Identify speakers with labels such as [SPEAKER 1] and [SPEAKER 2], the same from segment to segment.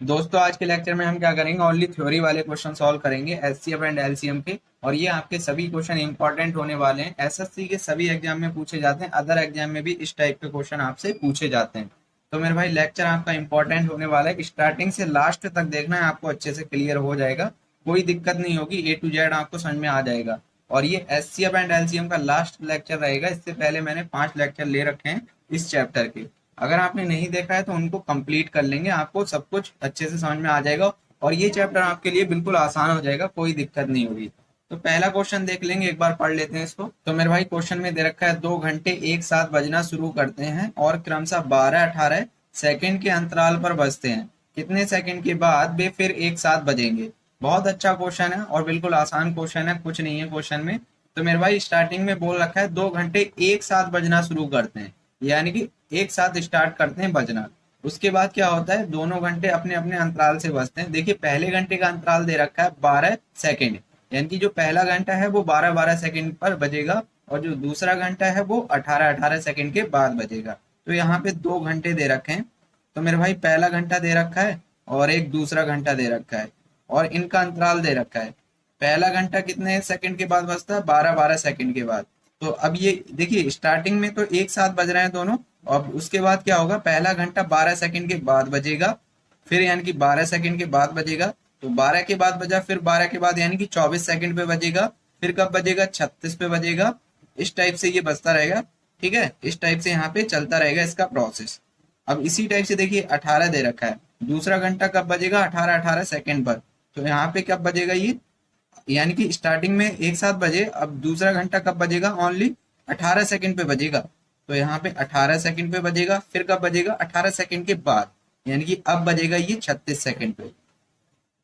[SPEAKER 1] दोस्तों आज के लेक्चर में हम क्या करेंगे, ओनली थ्योरी वाले क्वेश्चन सॉल्व करेंगे एचसीएफ एंड एलसीएम के। और ये आपके सभी क्वेश्चन इंपॉर्टेंट होने वाले हैं। एसएससी के सभी एग्जाम में पूछे जाते हैं, अदर एग्जाम में भी इस टाइप के क्वेश्चन आपसे पूछे जाते हैं। तो मेरे भाई लेक्चर आपका इंपॉर्टेंट होने वाला है, स्टार्टिंग से लास्ट तक देखना है, आपको अच्छे से क्लियर हो जाएगा, कोई दिक्कत नहीं होगी, ए टू जेड आपको समझ में आ जाएगा। और ये एचसीएफ एंड एलसीएम का लास्ट लेक्चर रहेगा। इससे पहले मैंने 5 लेक्चर ले रखे हैं इस चैप्टर के। अगर आपने नहीं देखा है तो उनको कंप्लीट कर लेंगे, आपको सब कुछ अच्छे से समझ में आ जाएगा और ये चैप्टर आपके लिए बिल्कुल आसान हो जाएगा, कोई दिक्कत नहीं होगी। तो पहला क्वेश्चन देख लेंगे, एक बार पढ़ लेते हैं इसको। तो मेरे भाई क्वेश्चन में दे रखा है 2 घंटे एक साथ बजना शुरू करते हैं और क्रमशः 12-18 सेकंड के अंतराल पर बजते हैं। कितने सेकंड के बाद वे फिर एक साथ बजेंगे? बहुत अच्छा क्वेश्चन है और बिल्कुल आसान क्वेश्चन है, कुछ नहीं है क्वेश्चन में। तो मेरे भाई स्टार्टिंग में बोल रखा है 2 घंटे एक साथ बजना शुरू करते हैं, यानी कि एक साथ स्टार्ट करते हैं बजना। उसके बाद क्या होता है, दोनों घंटे अपने अपने अंतराल से बजते हैं। देखिए पहले घंटे का अंतराल दे रखा है 12 सेकंड, यानी कि जो पहला घंटा है वो 12-12 सेकंड पर बजेगा और जो दूसरा घंटा है वो 18-18 सेकंड के बाद बजेगा। तो यहाँ पे 2 घंटे दे रखे हैं। तो मेरे भाई पहला घंटा दे रखा है और एक दूसरा घंटा दे रखा है और इनका अंतराल दे रखा है। पहला घंटा कितने सेकंड के बाद बजता है? 12-12 सेकंड के बाद। तो अब ये देखिए स्टार्टिंग में तो एक साथ बज रहे हैं दोनों, और उसके बाद क्या होगा, पहला घंटा 12 सेकंड के बाद बजेगा, फिर यानी कि 12 सेकंड के बाद बजेगा, तो 12 के बाद बजा, फिर 12 के बाद यानी कि 24 सेकंड पे बजेगा, फिर कब बजेगा? 36 पे बजेगा। इस टाइप से ये बजता रहेगा, ठीक है, इस टाइप से यहाँ पे चलता रहेगा इसका प्रोसेस। अब इसी टाइप से देखिए 18 दे रखा है, दूसरा घंटा कब बजेगा? 18-18 सेकंड पर। तो यहाँ पे कब बजेगा ये, यानी कि स्टार्टिंग में एक साथ बजे, अब दूसरा घंटा कब बजेगा? ओनली 18 सेकंड पे बजेगा। तो यहाँ पे 18 सेकंड पे बजेगा, फिर कब बजेगा? 18 सेकंड के बाद, यानी कि अब बजेगा ये 36 सेकंड पे।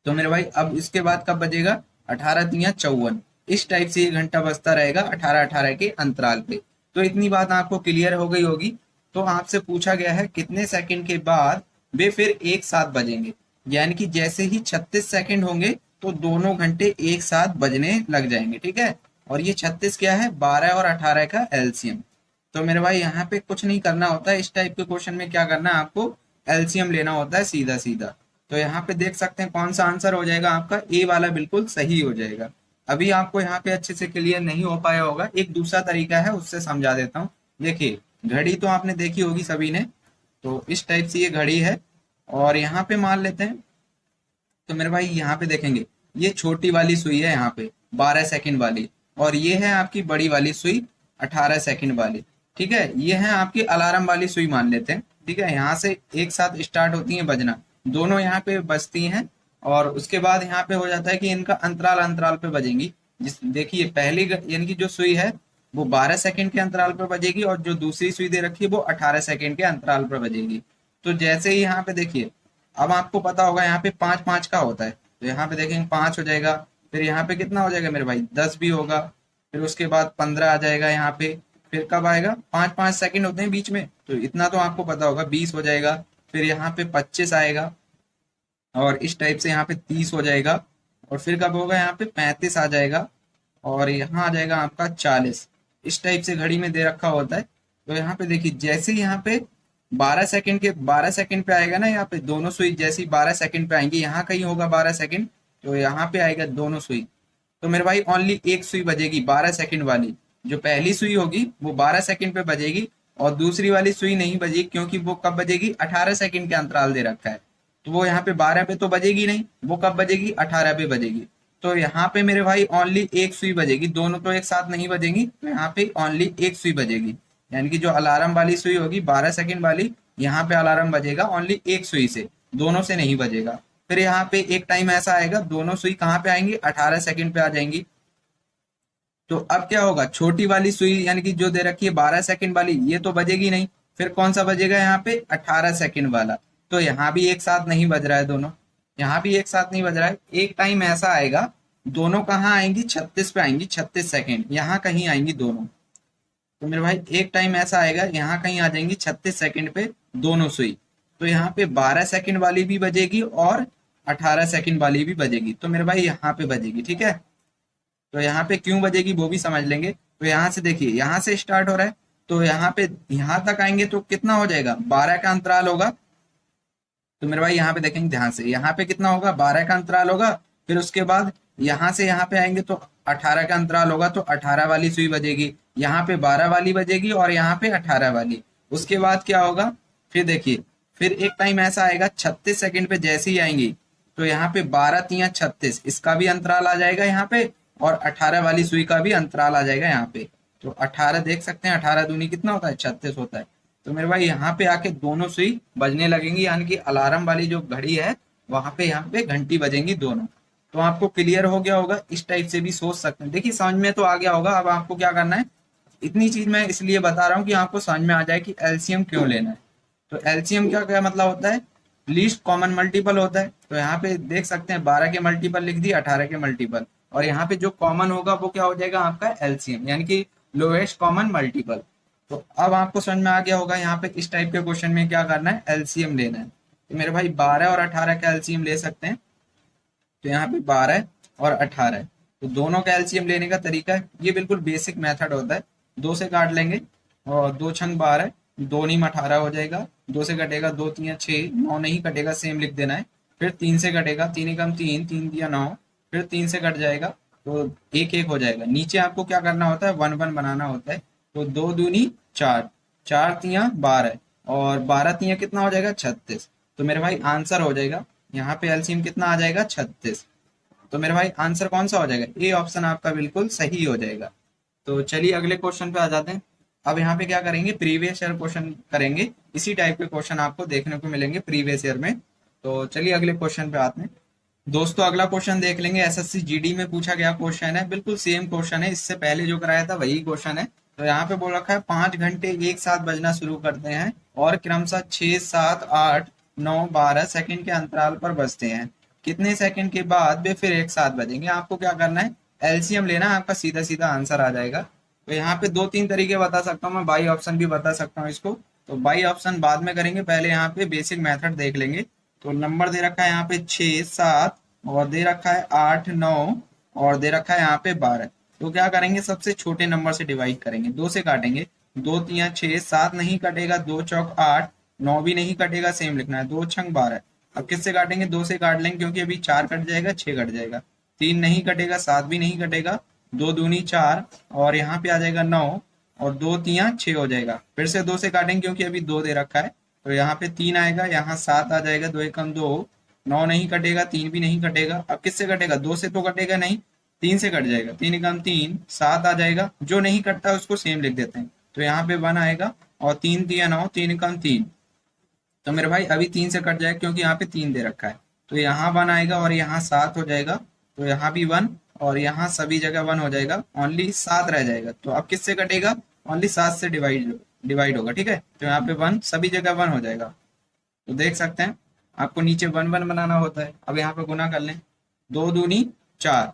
[SPEAKER 1] तो मेरे भाई अब इसके बाद कब बजेगा? 18 तिया 54। इस टाइप से ये घंटा बजता रहेगा 18-18 के अंतराल पे। तो इतनी बात आपको क्लियर हो गई होगी। तो आपसे पूछा गया है कितने सेकंड के बाद वे फिर एक साथ बजेंगे, यानी कि जैसे ही 36 सेकंड होंगे तो दोनों घंटे एक साथ बजने लग जाएंगे, ठीक है। और ये 36 क्या है? 12 और 18 का एलसीएम। तो मेरे भाई यहाँ पे कुछ नहीं करना होता है, इस टाइप के क्वेश्चन में क्या करना है, आपको एलसीएम लेना होता है सीधा सीधा। तो यहाँ पे देख सकते हैं कौन सा आंसर हो जाएगा आपका, ए वाला बिल्कुल सही हो जाएगा। अभी आपको यहाँ पे अच्छे से क्लियर नहीं हो पाया होगा, एक दूसरा तरीका है उससे समझा देता हूँ। देखिए घड़ी तो आपने देखी होगी सभी ने, तो इस टाइप से ये घड़ी है और यहाँ पे मान लेते हैं। तो मेरे भाई यहाँ पे देखेंगे ये छोटी वाली सुई है यहाँ पे 12 सेकंड वाली, और ये है आपकी बड़ी वाली सुई 18 सेकंड वाली, ठीक है। ये है आपकी अलार्म वाली सुई मान लेते हैं, ठीक है। यहाँ से एक साथ स्टार्ट होती है बजना, दोनों यहाँ पे बजती हैं और उसके बाद यहाँ पे हो जाता है कि इनका अंतराल अंतराल पे बजेंगी। जिस देखिए पहली यानी कि जो सुई है वो 12 सेकंड के अंतराल पर बजेगी और जो दूसरी सुई दे रखी है वो 18 सेकंड के अंतराल पर बजेगी। तो जैसे ही यहाँ पे देखिए, अब आपको पता होगा यहाँ पे 5-5 का होता है, तो यहाँ पे देखेंगे 5 हो जाएगा, फिर यहाँ पे कितना हो जाएगा मेरे भाई? 10 भी होगा, फिर उसके बाद 15 आ जाएगा यहाँ पे, फिर कब आएगा? 5-5 सेकंड होते हैं बीच में, तो इतना तो आपको पता होगा, 20 हो जाएगा, फिर यहाँ पे 25 आएगा और इस टाइप से यहाँ पे 30 हो जाएगा, और फिर कब होगा? यहाँ पे 35 आ जाएगा और यहाँ आ जाएगा आपका 40। इस टाइप से घड़ी में दे रखा होता है। तो यहाँ पे देखिए जैसे यहाँ पे 12 सेकंड पे आएगा ना, यहाँ पे दोनों सुई जैसी 12 सेकंड पे आएंगी, यहाँ कहीं होगा 12 सेकंड, तो यहाँ पे आएगा दोनों सुई। तो मेरे भाई ओनली एक सुई बजेगी 12 सेकंड वाली, जो पहली सुई होगी वो 12 सेकंड पे बजेगी और दूसरी वाली सुई नहीं बजेगी, क्योंकि वो कब बजेगी? 18 सेकंड के अंतराल दे रखा है, तो वो यहाँ पे 12 पे तो बजेगी नहीं, वो कब बजेगी? 18 पे बजेगी। तो यहाँ पे मेरे भाई ओनली एक सुई बजेगी, दोनों तो एक साथ नहीं बजेंगी, तो यहाँ पे ओनली एक सुई बजेगी, यानी कि जो अलार्म वाली सुई होगी 12 सेकंड वाली, यहाँ पे अलार्म बजेगा ओनली एक सुई से, दोनों से नहीं बजेगा। फिर यहाँ पे एक टाइम ऐसा आएगा दोनों सुई कहाँ पे आएंगी? 18 सेकंड पे आ जाएंगी। तो अब क्या होगा, छोटी वाली सुई यानी कि जो दे रखी है 12 सेकंड वाली, ये तो बजेगी नहीं, फिर कौन सा बजेगा? यहाँ पे 18 सेकंड वाला। तो यहाँ भी एक साथ नहीं बज रहा है दोनों, यहाँ भी एक साथ नहीं बज रहा है। एक टाइम ऐसा आएगा दोनों कहाँ आएंगी? 36 पे आएंगी, 36 सेकंड यहाँ कहीं आएंगी दोनों। तो मेरे भाई एक टाइम ऐसा आएगा यहाँ कहीं आ जाएंगी 36 सेकंड पे दोनों सुई, तो यहाँ पे 12 सेकंड वाली भी बजेगी और 18 सेकंड वाली भी बजेगी, तो मेरे भाई यहाँ पे बजेगी, ठीक है। तो यहाँ पे क्यों बजेगी वो भी समझ लेंगे। तो यहाँ से देखिए, यहाँ से स्टार्ट हो रहा है, तो यहाँ पे यहाँ तक आएंगे तो कितना हो जाएगा? 12 का अंतराल होगा, तो मेरे भाई यहाँ पे देखेंगे ध्यान से, यहाँ पे कितना होगा, 12 का अंतराल होगा। फिर उसके बाद यहाँ से यहाँ पे आएंगे तो 18 का अंतराल होगा, तो 18 वाली सुई बजेगी, यहाँ पे 12 वाली बजेगी और यहाँ पे 18 वाली। उसके बाद क्या होगा, फिर देखिए, फिर एक टाइम ऐसा आएगा 36 सेकंड पे जैसे ही आएंगी, तो यहाँ पे 12 तिया 36, इसका भी अंतराल आ जाएगा यहाँ पे, और 18 वाली सुई का भी अंतराल आ जाएगा यहाँ पे। तो 18 देख सकते हैं, 18 दूनी कितना होता है, 36 होता है। तो मेरे भाई यहाँ पे आके दोनों सुई बजने लगेंगी, यानी कि अलार्म वाली जो घड़ी है वहां पे यहाँ पे घंटी बजेंगी दोनों। तो आपको क्लियर हो गया होगा, इस टाइप से भी सोच सकते हैं। देखिए समझ में तो आ गया होगा। अब आपको क्या करना है, इतनी चीज मैं इसलिए बता रहा हूँ कि आपको समझ में आ जाए कि एलसीएम क्यों लेना है। तो एलसीएम क्या क्या मतलब होता है, लीस्ट कॉमन मल्टीपल होता है। तो यहाँ पे देख सकते हैं 12 के मल्टीपल लिख दिए, 18 के मल्टीपल, और यहाँ पे जो कॉमन होगा वो क्या हो जाएगा आपका एलसीएम, यानी कि लोएस्ट कॉमन मल्टीपल। तो अब आपको समझ में आ गया होगा यहाँ पे इस टाइप के क्वेश्चन में क्या करना है, एलसीएम लेना है। तो मेरे भाई 12 और 18 का एलसीएम ले सकते हैं। तो यहाँ पे 12 और 18 है, तो दोनों का एलसीएम लेने का तरीका है, ये बिल्कुल बेसिक मेथड होता है। 2 से काट लेंगे और 2 छंग 12, 2 नीम 18 हो जाएगा। 2 से कटेगा 2 तिया 6, 9 नहीं कटेगा, सेम लिख देना है। फिर 3 से कटेगा, 3 एकम 3, 3 दिया 9, फिर 3 से कट जाएगा तो 1 1 हो जाएगा। नीचे आपको क्या करना होता है, 1 1 बनाना होता है। तो 2 दूनी 4, 4 तिया 12, और 12 तिया कितना हो जाएगा, 36। तो मेरे भाई आंसर हो जाएगा यहाँ पे एलसीएम कितना आ जाएगा, 36। तो मेरे भाई आंसर कौन सा हो जाएगा, ए ऑप्शन आपका बिल्कुल सही हो जाएगा। तो चलिए अगले क्वेश्चन पे आ जाते हैं। अब यहाँ पे क्या करेंगे, प्रीवियस ईयर क्वेश्चन करेंगे। इसी टाइप के क्वेश्चन आपको देखने को मिलेंगे प्रीवियस ईयर में। तो चलिए अगले क्वेश्चन पे आते हैं। दोस्तों अगला क्वेश्चन देख लेंगे, एसएससी जीडी में पूछा गया क्वेश्चन है, बिल्कुल सेम क्वेश्चन है, इससे पहले जो कराया था वही क्वेश्चन है। तो यहाँ पे बोल रखा है 5 घंटे एक साथ बजना शुरू करते हैं और क्रमशः 6 7 8 9 12 सेकंड के अंतराल पर बजते हैं, कितने सेकंड के बाद वे फिर एक साथ बजेंगे। आपको क्या करना है, एलसीएम लेना है, आपका सीधा सीधा आंसर आ जाएगा। तो यहाँ पे 2 3 तरीके बता सकता हूँ मैं, बाई ऑप्शन भी बता सकता हूँ इसको। तो बाई ऑप्शन बाद में करेंगे, पहले यहाँ पे बेसिक मेथड देख लेंगे। तो नंबर दे रखा है यहाँ पे 6 7, और दे रखा है 8 9, और दे रखा है यहाँ पे 12। तो क्या करेंगे, सबसे छोटे नंबर से डिवाइड करेंगे, 2 से काटेंगे। 2 तिया 6, 7 नहीं कटेगा, 2 चौक 8, 9 भी नहीं कटेगा, सेम लिखना है, 2 छंग 12। अब किससे काटेंगे, 2 से काट लेंगे क्योंकि अभी 4 कट जाएगा, 6 कट जाएगा, 3 नहीं कटेगा, 7 भी नहीं कटेगा, 2 दूनी 4, और यहाँ पे आ जाएगा 9, और 2 तिया 6 हो जाएगा। फिर से 2 से काटेंगे क्योंकि अभी 2 दे रखा है, तो यहाँ पे 3 आएगा, यहाँ 7 आ जाएगा, 2 एकम 2, 9 नहीं कटेगा, 3 भी नहीं कटेगा। अब किससे कटेगा, 2 से तो कटेगा नहीं, 3 से कट जाएगा, 3 एकम 3, 7 आ जाएगा। जो नहीं कटता है उसको सेम लिख देते हैं। तो यहाँ पे 1 आएगा, और 3 तिया 9, 3 एकम 3। तो मेरे भाई अभी 3 से कट जाएगा क्योंकि यहाँ पे 3 दे रखा है, तो यहाँ 1 आएगा, और यहाँ 7 हो जाएगा, तो यहाँ भी 1, और यहाँ सभी जगह 1 हो जाएगा, ओनली 7 रह जाएगा। तो अब किससे कटेगा, ओनली 7 से डिवाइड होगा, ठीक है। तो यहाँ पे 1 सभी जगह 1 हो जाएगा। तो देख सकते हैं आपको नीचे 1 1 बनाना होता है। अब यहाँ पे गुना कर लें, 2 दूनी 4,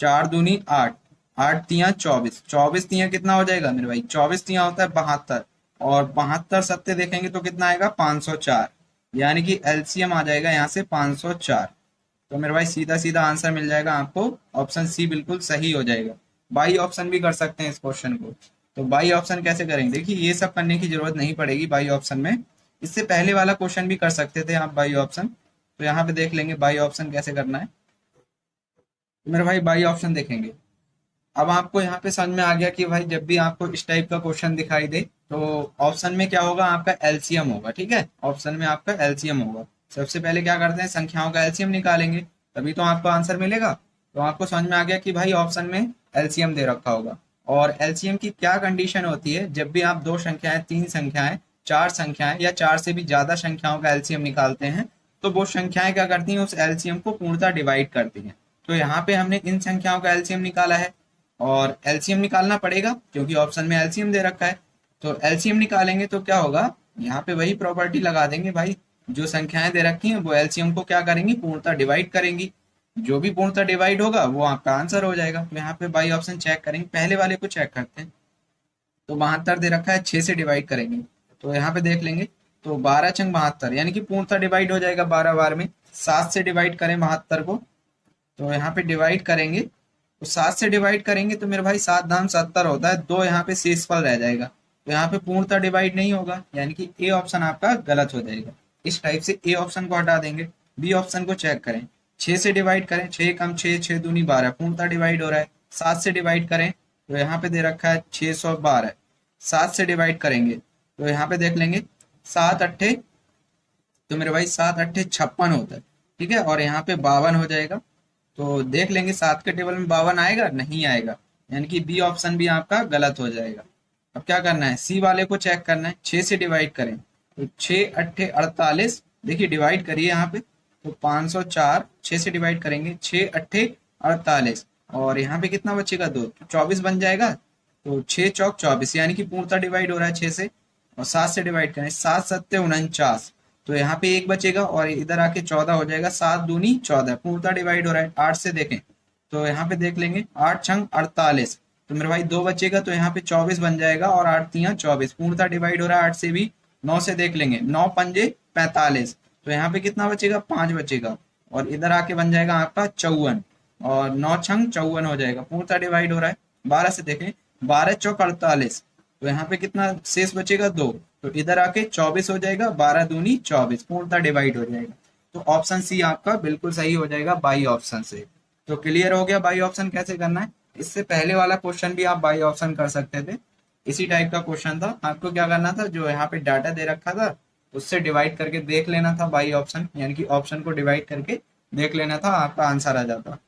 [SPEAKER 1] 4 दूनी 8, 8 तिया 24, 24 तिया कितना हो जाएगा मेरे भाई, 24 तिया होता है 72, और 72 सत्ते देखेंगे तो कितना आएगा, 504, यानी कि एलसीएम आ जाएगा यहाँ से 504। तो मेरे भाई सीधा सीधा आंसर मिल जाएगा आपको, ऑप्शन सी बिल्कुल सही हो जाएगा। बाई ऑप्शन भी कर सकते हैं इस क्वेश्चन को। तो बाई ऑप्शन कैसे करेंगे, देखिए ये सब करने की जरूरत नहीं पड़ेगी बाई ऑप्शन में, इससे पहले वाला क्वेश्चन भी कर सकते थे आप बाई ऑप्शन। तो यहाँ पे देख लेंगे बाई ऑप्शन कैसे करना है। तो मेरे भाई बाई ऑप्शन देखेंगे। अब आपको यहाँ पे समझ में आ गया कि भाई जब भी आपको इस टाइप का क्वेश्चन दिखाई दे तो ऑप्शन में क्या होगा, आपका एलसीएम होगा, ठीक है। ऑप्शन में आपका एलसीएम होगा। सबसे पहले क्या करते हैं, संख्याओं का एलसीएम निकालेंगे, तभी तो आपको आंसर मिलेगा। तो आपको समझ में आ गया कि भाई ऑप्शन में एलसीएम दे रखा होगा। और एलसीएम की क्या कंडीशन होती है, जब भी आप 2 संख्याएं, 3 संख्याएं, 4 संख्याएं या 4 से भी ज्यादा संख्याओं का एलसीएम निकालते हैं, तो वो संख्याएं क्या करती हैं, उस एलसीएम को पूर्णतः डिवाइड करती हैं। तो यहाँ पे हमने इन संख्याओं का एलसीएम निकाला है, और एलसीएम निकालना पड़ेगा क्योंकि ऑप्शन में एलसीएम दे रखा है। तो एलसीएम निकालेंगे तो क्या होगा, यहाँ पे वही प्रॉपर्टी लगा देंगे भाई, जो संख्याएं दे रखी हैं वो एलसीएम को क्या करेंगी, पूर्णतः डिवाइड करेंगी। जो भी पूर्णतः डिवाइड होगा वो आपका आंसर हो जाएगा। तो यहाँ पे बाई ऑप्शन चेक करेंगे, पहले वाले को चेक करते हैं। तो 72 दे रखा है, 6 से डिवाइड करेंगे, तो यहाँ पे देख लेंगे, तो 12 छंग 72, यानी कि पूर्णतः डिवाइड हो जाएगा 12 बार में। 7 से डिवाइड करें 72 को, तो यहाँ पे डिवाइड करेंगे, तो 7 से डिवाइड करेंगे तो मेरे भाई 7 धाम 70 होता है, 2 यहाँ पे शेषफल रह जाएगा, तो यहाँ पे पूर्णतः डिवाइड नहीं होगा, यानी कि ए ऑप्शन आपका गलत हो जाएगा। इस टाइप से ए ऑप्शन को हटा देंगे। बी ऑप्शन को चेक करें, 6 से डिवाइड करें, 6 कम 6, 6 दूनी 12, पूर्णतः डिवाइड हो रहा है। 7 से डिवाइड करें तो यहाँ पे दे रखा है 612, 7 से डिवाइड करेंगे तो यहाँ पे देख लेंगे 7 अट्ठे, तो मेरे भाई 7 अट्ठे 56 होता है, ठीक है, और यहाँ पे 52 हो जाएगा। तो देख लेंगे 7 के टेबल में 52 आएगा, नहीं आएगा, यानी कि बी ऑप्शन भी आपका गलत हो जाएगा। अब क्या करना है, सी वाले को चेक करना है, 6 से डिवाइड करें तो 6 अट्ठे 48, देखिए डिवाइड करिए यहाँ पे तो 504, 6 से डिवाइड करेंगे 6 अट्ठे 48, और यहाँ पे कितना बचेगा 2, तो 24 बन जाएगा। तो 6 चौक 24, यानी कि पूर्णतः डिवाइड हो रहा है 6 से। और 7 से डिवाइड करें, 7 सत्ते 49, तो यहाँ पे 1 बचेगा और इधर आके 14 हो जाएगा। 7 दूनी 14, पूर्णतः डिवाइड हो रहा है। 8 से देखें तो यहाँ पे देख लेंगे 8 छंग 48, तो मेरे भाई 2 बचेगा, तो यहाँ पे 24 बन जाएगा, और 8 तियां 24, पूर्णतः डिवाइड हो रहा है 8 से भी। 9 से देख लेंगे, 9 पंजे 45, तो यहाँ पे कितना बचेगा, 5 बचेगा, और इधर आके बन जाएगा आपका 54, और 9 छंग 54 हो जाएगा, पूर्णतः डिवाइड हो रहा है। 12 से देखें, 12 चौक 48, तो यहाँ पे कितना शेष बचेगा 2, तो इधर आके 24 हो जाएगा, 12 दूनी 24, पूर्णतः डिवाइड हो जाएगा। तो ऑप्शन सी आपका बिल्कुल सही हो जाएगा बाई ऑप्शन से। तो क्लियर हो गया बाई ऑप्शन कैसे करना है। इससे पहले वाला क्वेश्चन भी आप बाई ऑप्शन कर सकते थे, इसी टाइप का क्वेश्चन था। आपको क्या करना था, जो यहाँ पे डाटा दे रखा था उससे डिवाइड करके देख लेना था बाई ऑप्शन, यानी कि ऑप्शन को डिवाइड करके देख लेना था, आपका आंसर आ जाता।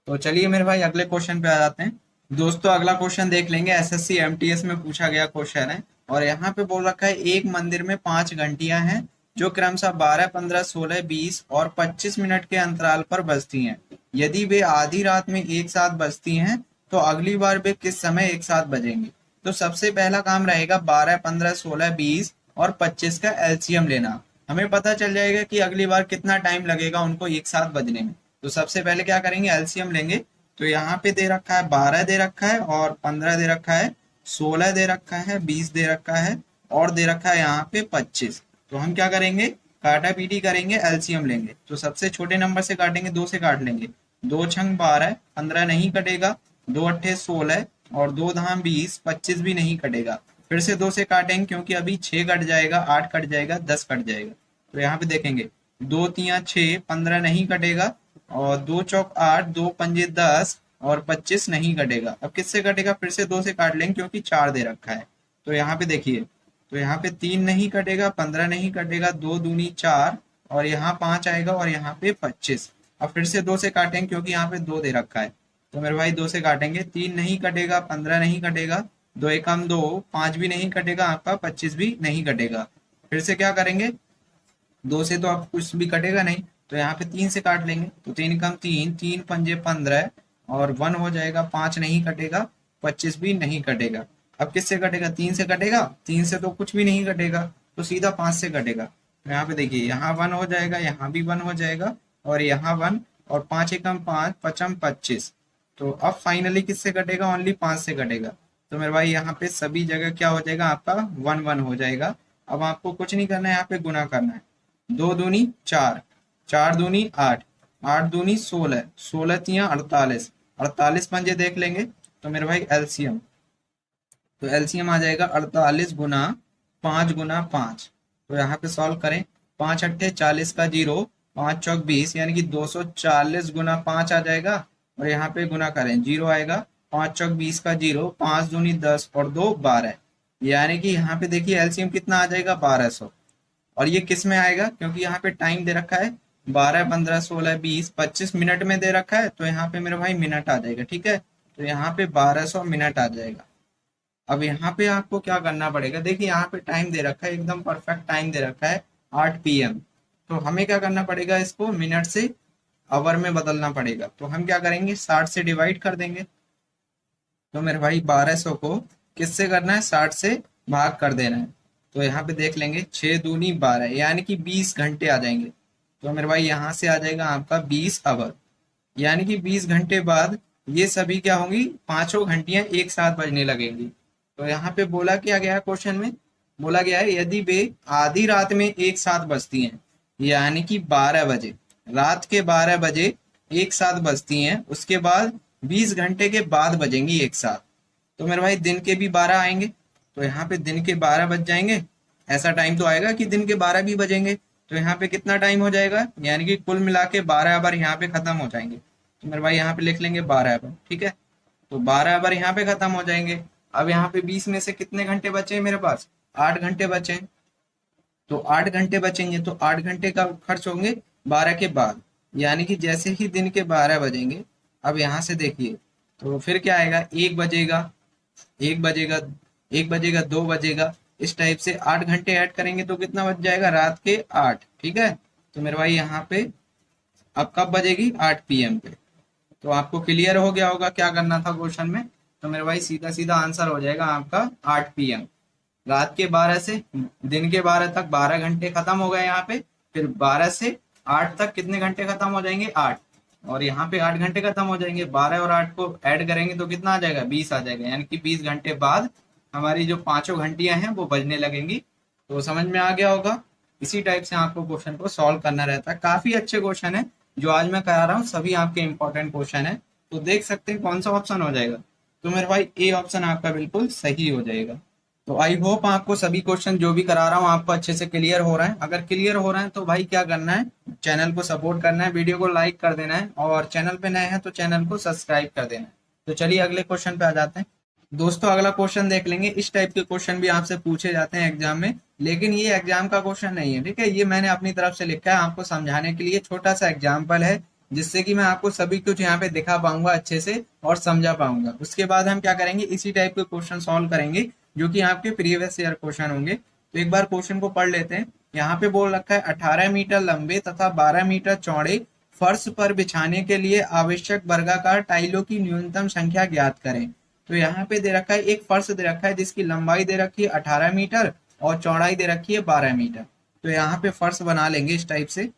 [SPEAKER 1] तो चलिए मेरे भाई अगले क्वेश्चन पे आ जाते हैं। दोस्तों अगला क्वेश्चन देख लेंगे, एसएससी एमटीएस में पूछा गया क्वेश्चन है, और यहाँ पे बोल रखा है एक मंदिर में 5 घंटियां हैं जो क्रमशः 12, 15, 16, 20 और 25 मिनट के अंतराल पर बजती हैं। यदि वे आधी रात में एक साथ बजती हैं तो अगली बार वे किस समय एक साथ बजेंगी। तो सबसे पहला काम रहेगा 12, 15, 16, 20 और 25 का एलसीएम लेना। हमें पता चल जाएगा कि अगली बार कितना टाइम लगेगा उनको एक साथ बजने में। तो सबसे पहले क्या करेंगे, एलसीएम लेंगे। तो यहाँ पे दे रखा है 12 दे रखा है, और 15 दे रखा है, 16 दे रखा है, 20 दे रखा है, और दे रखा है यहाँ पे 25। तो हम क्या करेंगे, काटा पीटी करेंगे, एलसीएम लेंगे। तो सबसे छोटे नंबर से काटेंगे, 2 से काट लेंगे, 2 छंग 12, 15 नहीं कटेगा, 2 अट्ठे 16, और 2 धाम 20, 25 भी नहीं कटेगा। फिर से 2 से काटेंगे क्योंकि अभी 6 कट जाएगा, 8 कट जाएगा, 10 कट जाएगा। तो यहाँ पे देखेंगे 2 तियां 6, 15 नहीं कटेगा, और 2 चौक 8, 2 पंजे 10, और 25 नहीं कटेगा। अब किससे कटेगा, फिर से 2 से काट लेंगे क्योंकि 4 दे रखा है। तो यहाँ पे देखिए, तो यहाँ पे 3 नहीं कटेगा, 15 नहीं कटेगा, 2 दूनी 4, और यहाँ 5 आएगा, और यहाँ पे 25। अब फिर से 2 से काटेंगे क्योंकि यहाँ पे 2 दे रखा है। तो मेरे भाई 2 से काटेंगे, 3 नहीं कटेगा, 15 नहीं कटेगा, 2 एकम 2, 5 भी नहीं कटेगा आपका, 25 भी नहीं कटेगा। फिर से क्या करेंगे, 2 से तो अब कुछ भी कटेगा नहीं, तो यहाँ पे 3 से काट लेंगे। तो 3 कम 3, 3 पंजे 15, और 1 हो जाएगा, 5 नहीं कटेगा, 25 भी नहीं कटेगा। अब किससे कटेगा, 3 से कटेगा, 3 से तो कुछ भी नहीं कटेगा, तो सीधा 5 से कटेगा। तो यहाँ पे देखिए, यहाँ 1 हो जाएगा, यहाँ भी 1 हो जाएगा, और यहाँ 1, और 5 एकम 5, पचम 25। तो अब फाइनली किससे कटेगा, ओनली 5 से कटेगा। तो मेरे भाई यहाँ पे सभी जगह क्या हो जाएगा, आपका 1 1 हो जाएगा। अब आपको कुछ नहीं करना है, यहाँ पे गुना करना है। 2 दूनी 4, 4 दूनी 8, 8 दूनी 16, 16 तियां 48, 48 पंजे देख लेंगे। तो मेरे भाई एलसीएम, तो एलसीएम आ जाएगा 48 गुना 5 गुना 5। तो यहाँ पे सॉल्व करें, 5 अट्ठे 40 का 0, 5 चौक 20, यानी कि 240 गुना 5 आ जाएगा, और यहाँ पे गुना करें 0 आएगा, 5 चौक 20 का 0, 5 दूनी 10, और 2 12, यानी कि यहाँ पे देखिए एलसीएम कितना आ जाएगा, 1200। और ये किस में आएगा, क्योंकि यहाँ पे टाइम दे रखा है 12, 15, 16, 20, 25 मिनट में दे रखा है, तो यहाँ पे मेरे भाई मिनट आ जाएगा, ठीक है। तो यहाँ पे 1200 मिनट आ जाएगा। अब यहाँ पे आपको क्या करना पड़ेगा, देखिए यहाँ पे टाइम दे रखा है, एकदम परफेक्ट टाइम दे रखा है 8 PM। तो हमें क्या करना पड़ेगा, इसको मिनट से आवर में बदलना पड़ेगा। तो हम क्या करेंगे, 60 से डिवाइड कर देंगे। तो मेरे भाई 1200 को किससे करना है, 60 से भाग कर देना है। तो यहाँ पे देख लेंगे 6 दूनी 12, यानी कि 20 घंटे आ जाएंगे। तो मेरे भाई यहाँ से आ जाएगा आपका 20 आवर, यानी कि 20 घंटे बाद ये सभी क्या होंगी, पांचों घंटियां एक साथ बजने लगेंगी। तो यहाँ पे बोला क्या गया है, क्वेश्चन में बोला गया है यदि वे आधी रात में एक साथ बजती हैं, यानी कि 12 बजे, रात के 12 बजे एक साथ बजती हैं, उसके बाद 20 घंटे के बाद बजेंगी एक साथ। तो मेरे भाई दिन के भी 12 आएंगे, तो यहाँ पे दिन के 12 बज जाएंगे। ऐसा टाइम तो आएगा कि दिन के 12 भी बजेंगे, तो यहाँ पे कितना टाइम हो जाएगा, यानी कि कुल मिला के 12 आवर यहाँ पे खत्म हो जाएंगे। तो मेरे भाई यहाँ पे लिख लेंगे 12 आवर, ठीक है। तो 12 आवर यहाँ पे खत्म हो जाएंगे। अब यहाँ पे 20 में से कितने घंटे बचे हैं मेरे पास, 8 घंटे बचे हैं। तो 8 घंटे बचेंगे, तो 8 घंटे का खर्च होंगे 12 के बाद, यानी कि जैसे ही दिन के 12 बजेंगे, अब यहाँ से देखिए, तो फिर क्या आएगा, 1 बजेगा, 1 बजेगा, 1 बजेगा, 2 बजेगा, इस टाइप से 8 घंटे ऐड करेंगे तो कितना बच जाएगा, रात के 8, ठीक है। तो मेरे भाई यहाँ पे अब कब बजेगी, 8 PM पे। तो आपको क्लियर हो गया होगा क्या करना था क्वेश्चन में। तो मेरे भाई सीधा सीधा आंसर हो जाएगा आपका 8 PM। रात के 12 से दिन के 12 तक 12 घंटे खत्म हो गए यहाँ पे। फिर 12 से 8 तक कितने घंटे खत्म हो जाएंगे, 8। और यहाँ पे 8 घंटे खत्म हो जाएंगे, 12 और 8 को ऐड करेंगे तो कितना आ जाएगा, 20 आ जाएगा। यानी कि 20 घंटे बाद हमारी जो पांचों घंटियां हैं वो बजने लगेंगी। तो समझ में आ गया होगा। इसी टाइप से आपको क्वेश्चन को सॉल्व करना रहता है। काफी अच्छे क्वेश्चन है जो आज मैं करा रहा हूँ, सभी आपके इंपॉर्टेंट क्वेश्चन है। तो देख सकते हैं कौन सा ऑप्शन हो जाएगा। तो मेरे भाई ए ऑप्शन आपका बिल्कुल सही हो जाएगा। तो आई होप आपको सभी क्वेश्चन जो भी करा रहा हूँ आपको अच्छे से क्लियर हो रहा है। अगर क्लियर हो रहा है तो भाई क्या करना है, चैनल को सपोर्ट करना है, वीडियो को लाइक कर देना है, और चैनल पे नए हैं तो चैनल को सब्सक्राइब कर देना है। तो चलिए अगले क्वेश्चन पे आ जाते हैं। दोस्तों अगला क्वेश्चन देख लेंगे। इस टाइप के क्वेश्चन भी आपसे पूछे जाते हैं एग्जाम में, लेकिन ये एग्जाम का क्वेश्चन नहीं है, ठीक है। ये मैंने अपनी तरफ से लिखा है आपको समझाने के लिए, छोटा सा एग्जाम्पल है, जिससे कि मैं आपको सभी कुछ यहाँ पे दिखा पाऊंगा अच्छे से और समझा पाऊंगा। उसके बाद हम क्या करेंगे, इसी टाइप के क्वेश्चन सॉल्व करेंगे जो कि आपके प्रीवियस ईयर क्वेश्चन होंगे। तो एक बार क्वेश्चन को पढ़ लेते हैं। यहाँ पे बोल रखा है 18 मीटर लंबे तथा 12 मीटर चौड़े फर्श पर बिछाने के लिए आवश्यक वर्गाकार टाइलों की न्यूनतम संख्या ज्ञात करें। तो यहाँ पे दे रखा है एक फर्श दे रखा है जिसकी लंबाई दे रखी है 18 मीटर और चौड़ाई दे रखी है 12 मीटर। तो यहाँ पे फर्श बना लेंगे इस टाइप से।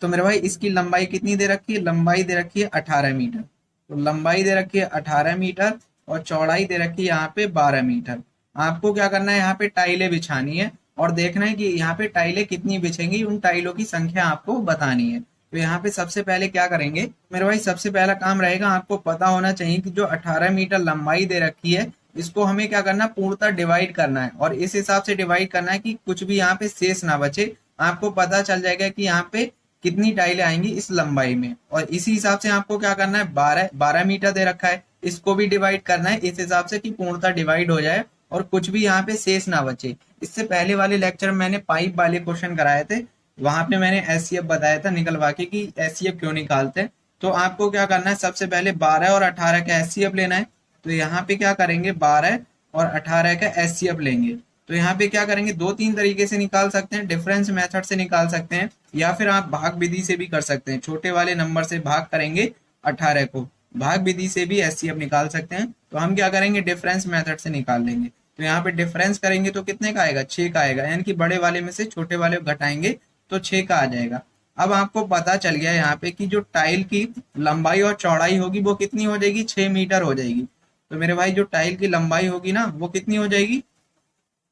[SPEAKER 1] तो मेरे भाई इसकी लंबाई कितनी दे रखी है, लंबाई दे रखी है 18 मीटर। तो लंबाई दे रखी है 18 मीटर और चौड़ाई दे रखी है यहाँ पे 12 मीटर। आपको क्या करना है, यहाँ पे टाइलें बिछानी है और देखना है कि यहाँ पे टाइलें कितनी बिछेंगी, उन टाइलों की संख्या आपको बतानी है। तो यहाँ पे सबसे पहले क्या करेंगे मेरे भाई, सबसे पहला काम रहेगा, आपको पता होना चाहिए कि जो 18 मीटर लंबाई दे रखी है इसको हमें क्या करना है, पूर्णतः डिवाइड करना है, और इस हिसाब से डिवाइड करना है कि कुछ भी यहाँ पे शेष ना बचे। आपको पता चल जाएगा कि यहाँ पे कितनी टाइलें आएंगी इस लंबाई में, और इसी हिसाब से आपको क्या करना है, 12 मीटर दे रखा है, इसको भी डिवाइड करना है इस हिसाब से कि पूर्णतः डिवाइड हो जाए और कुछ भी यहाँ पे शेष ना बचे। इससे पहले वाले लेक्चर में मैंने पाइप वाले क्वेश्चन कराए थे, वहां पे मैंने एचसीएफ बताया था निकलवा के कि एचसीएफ क्यों निकालते हैं। तो आपको क्या करना है, सबसे पहले 12 और 18 का एचसीएफ लेना है। तो यहाँ पे क्या करेंगे, 12 और 18 का एचसीएफ लेंगे। तो यहाँ पे क्या करेंगे, 2-3 तरीके से निकाल सकते हैं, डिफरेंस मेथड से निकाल सकते हैं, या फिर आप भाग विधि से भी कर सकते हैं। छोटे वाले नंबर से भाग करेंगे 18 को, भाग विधि से भी एचसीएफ निकाल सकते हैं। तो हम क्या करेंगे, डिफरेंस मेथड से निकाल लेंगे। तो यहाँ पे डिफरेंस करेंगे तो कितने का आएगा, 6 का आएगा, यानी कि बड़े वाले में से छोटे वाले को घटाएंगे तो 6 का आ जाएगा। अब आपको पता चल गया यहाँ पे कि जो टाइल की लंबाई और चौड़ाई होगी वो कितनी हो जाएगी, 6 मीटर हो जाएगी। तो मेरे भाई जो टाइल की लंबाई होगी ना वो कितनी हो जाएगी,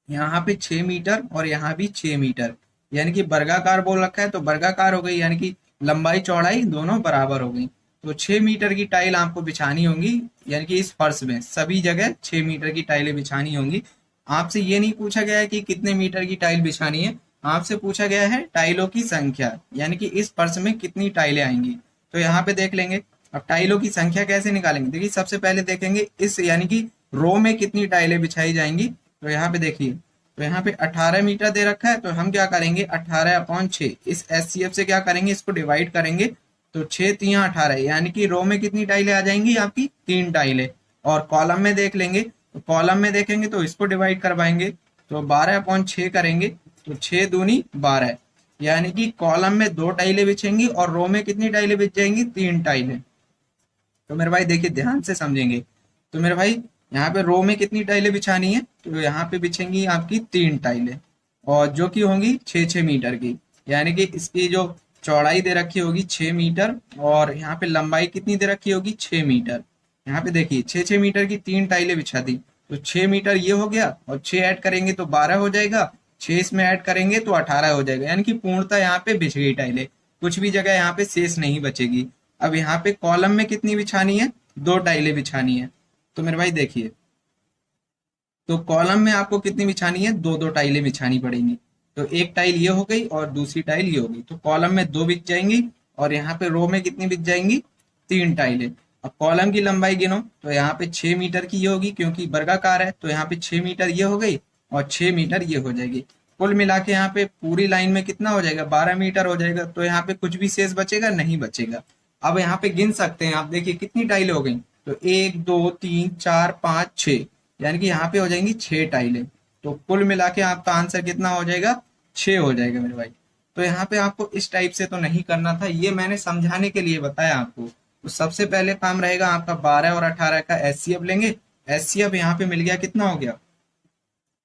[SPEAKER 1] यहाँ पे 6 मीटर और यहाँ भी 6 मीटर, यानी कि वर्गाकार बोल रखा है तो वर्गाकार हो गई, यानी कि लंबाई चौड़ाई दोनों बराबर हो गई। तो 6 मीटर की टाइल आपको बिछानी होंगी, यानी कि इस फर्श में सभी जगह 6 मीटर की टाइलें बिछानी होंगी। आपसे ये नहीं पूछा गया है कि कितने मीटर की टाइल बिछानी है, आपसे पूछा गया है टाइलों की संख्या, यानी कि इस फर्श में कितनी टाइलें आएंगी। तो यहाँ पे देख लेंगे। अब टाइलों की संख्या कैसे निकालेंगे, देखिए सबसे पहले देखेंगे इस यानी कि रो में कितनी टाइलें बिछाई जाएंगी। तो यहाँ पे देखिए, तो यहाँ पे 18 मीटर दे रखा है, तो हम क्या करेंगे 18/6 इस एचसीएफ से क्या करेंगे, इसको डिवाइड करेंगे। तो 6 3 18, यानी कि रो में कितनी टाइलें आ जाएंगी, आपकी 3 टाइलें। और कॉलम में देख लेंगे, तो कॉलम में देखेंगे तो इसको डिवाइड करवाएंगे, तो 12/6 करेंगे, तो 6 दूनी 12, यानी कि कॉलम में 2 टाइलें बिछेंगी और रो में कितनी टाइलें बिछ जाएंगी, 3 टाइलें। तो मेरे भाई देखिए ध्यान से समझेंगे। तो मेरे भाई यहाँ पे रो में कितनी टाइलें बिछानी है, तो यहाँ पे बिछेंगी आपकी 3 टाइलें, और जो कि होंगी 6-6 मीटर की, यानी कि इसकी जो चौड़ाई दे रखी होगी 6 मीटर और यहाँ पे लंबाई कितनी दे रखी होगी, 6 मीटर। यहाँ पे देखिए 6-6 मीटर की 3 टाइलें बिछा दी, तो 6 मीटर ये हो गया, और 6 ऐड करेंगे तो 12 हो जाएगा, 6 इसमें ऐड करेंगे तो 18 हो जाएगा, यानी कि पूर्णतः यहाँ पे बिछ गई टाइलें, कुछ भी जगह यहाँ पे शेष नहीं बचेगी। अब यहाँ पे कॉलम में कितनी बिछानी है, 2 टाइलें बिछानी है। तो मेरे भाई देखिए, तो कॉलम में आपको कितनी बिछानी है, 2-2 टाइलें बिछानी पड़ेंगी। तो एक टाइल ये हो गई और दूसरी टाइल ये हो गई, तो कॉलम में 2 बिक जाएंगी और यहाँ पे रो में कितनी बिक जाएंगी, 3 टाइलें। अब कॉलम की लंबाई गिनो, तो यहाँ पे 6 मीटर की ये होगी क्योंकि वर्गाकार है, तो यहाँ पे 6 मीटर ये हो गई और 6 मीटर ये हो जाएगी। कुल मिला के यहाँ पे पूरी लाइन में कितना हो जाएगा, 12 मीटर हो जाएगा। तो यहाँ पे कुछ भी शेष बचेगा नहीं बचेगा। अब यहाँ पे गिन सकते हैं आप, देखिए कितनी टाइलें हो गई, तो 1 2 3 4 5 6, यानी कि यहाँ पे हो जाएंगी 6 टाइलें। तो कुल मिला के आपका आंसर कितना हो जाएगा, 6 हो जाएगा मेरे भाई। तो यहाँ पे आपको इस टाइप से तो नहीं करना था, ये मैंने समझाने के लिए बताया आपको। तो सबसे पहले काम रहेगा आपका 12 और 18 का एचसीएफ लेंगे। एचसीएफ यहाँ पे मिल गया, कितना हो गया,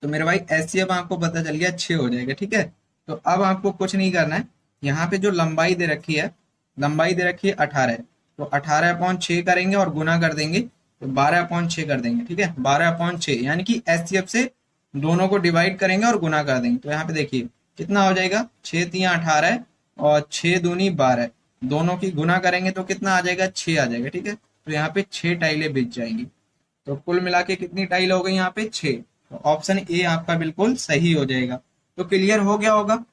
[SPEAKER 1] तो मेरे भाई एचसीएफ आपको पता चल गया 6 हो जाएगा। ठीक है, तो अब आपको कुछ नहीं करना है, यहाँ पे जो लंबाई दे रखी है, लंबाई दे रखी है 18, तो 18/6 करेंगे और गुना कर देंगे, तो 12/6 कर देंगे। ठीक है, 12/6 यानी कि एचसीएफ से दोनों को डिवाइड करेंगे और गुना कर देंगे। तो यहाँ पे देखिए कितना हो जाएगा, 6 3 18 और 6 दूनी 12, दोनों की गुना करेंगे तो कितना आ जाएगा, 6 आ जाएगा। ठीक है, तो यहाँ पे 6 टाइलें बिक जाएंगी। तो कुल मिला के कितनी टाइल हो गई यहाँ पे, 6। तो ऑप्शन ए आपका बिल्कुल सही हो जाएगा। तो क्लियर हो गया होगा।